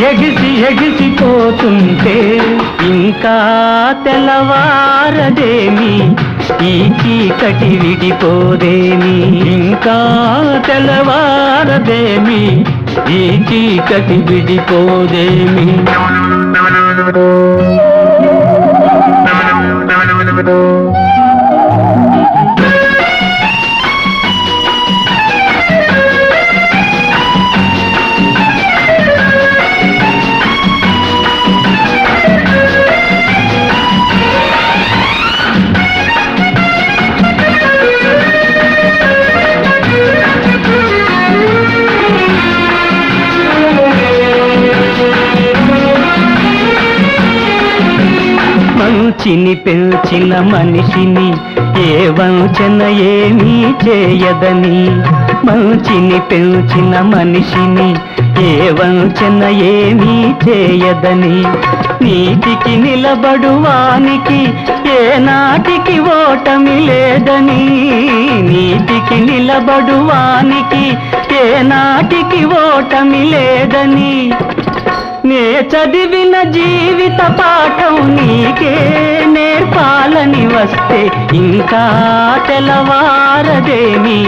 ఎగిసి ఎగిసిపోతుంటే ఇంకా తెల్లవారదేమి ఈ చీకటి విడిపోదేమి ఇంకా తెల్లవారదేమి ఈ చీకటి విడిపోదేమి మంచిని పెంచిన మనిషిని ఏ వంచన ఏమీ చేయదని మంచిని పెంచిన మనిషిని ఏ వంచన ఏమీ చేయదని నీతికి నిలబడువానికి ఏ నాటికి ఓటమి లేదని నీతికి నిలబడువానికి ఏ నాటికి ఓటమి లేదని నే చదివిన జీవిత పాఠం నీకే నేర్పాలని వస్తే ఇంకా తెల్లవారదేమి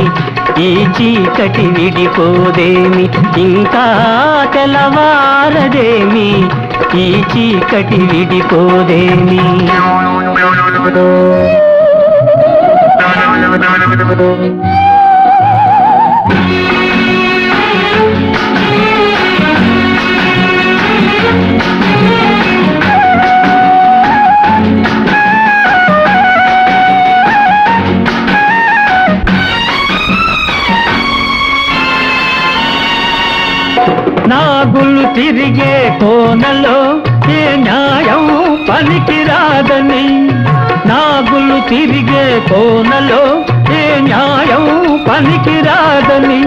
ఈ చీకటి విడిపోదేమి ఇంకా తెల్లవారదేమి ఈ చీకటి విడిపోదేమి నాగులు తిరిగే కోనలో ఏ న్యాయం పనికిరాదని నాగులు తిరిగే కోనలో ఏ న్యాయం పనికిరాదని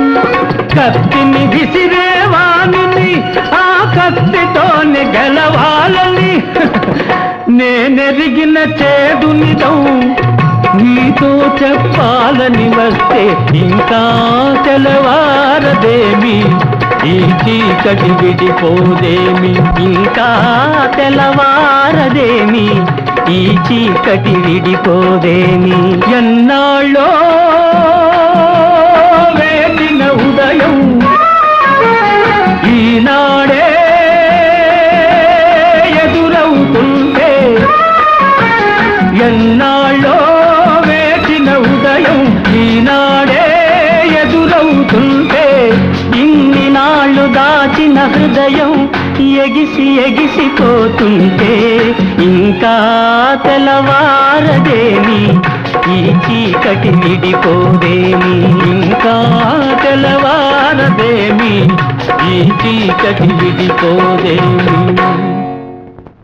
కత్తిని విసిరేవాణిని ఆ కత్తితోనే గెలవాలని నేనెరిగిన చేదునిదం నీతో చెప్పాలని వస్తే ఇంకా తెల్లవారదేమి ఈ చీకటి విడిపోదేమి ఇంకా తెల్లవారదేమి ఈ చీకటి విడిపోదేమి ఎన్నాళ్ళో వేసిన ఉదయం ఈనాడే ఎదురవుతుంటే ఎన్నాళ్ళో వేసిన ఉదయం ఈనాడే ఎదురవుతుంటే ఇన్ని నాళ్ళు దాచిన హృదయం ఎగిసి ఎగిసిపోతుంటే ఇంకా తెల్లవారదేమి ఈ చీకటి విడిపోదేమి ఇంకా తెల్లవారదేమి ఈ చీకటి విడిపోదేమి